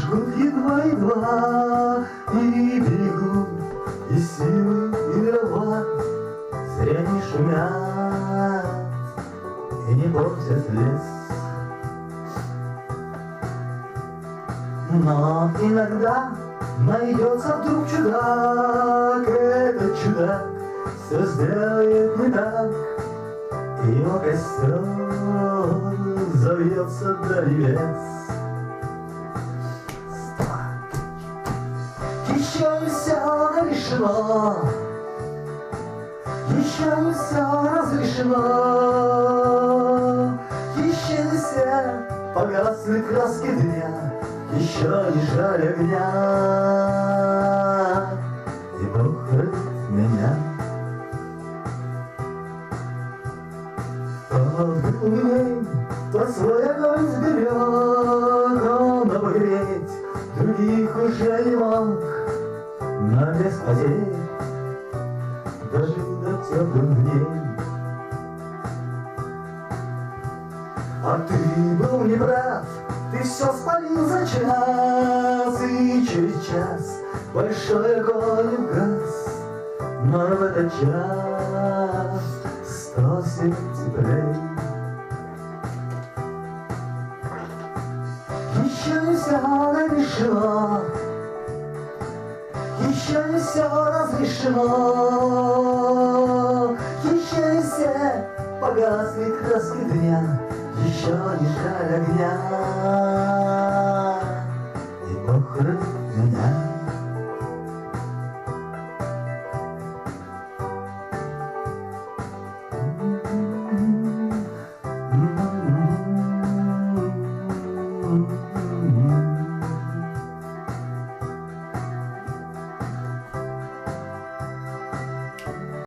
жгут едва-едва, и берегут, и силы, и дрова зря не шумят и не портят лес. Но иногда найдется вдруг чудак, этот чудак все сделает не так, и его костер завьется до небес. Еще не все решено, еще не все разрешено, еще не все погасли краски дня, еще не жаль огня, и Бог хранит меня. То свой огонь сберег, он обогреть других уже не мог, но без потерь дожил до теплых дней. А ты был неправ, ты все спалил за час, и через час большой огонь угас, но в этот час стал свет теплей. Еще не все решено, еще не все разрешено, еще не все погасли краски дня, еще не жаль огня.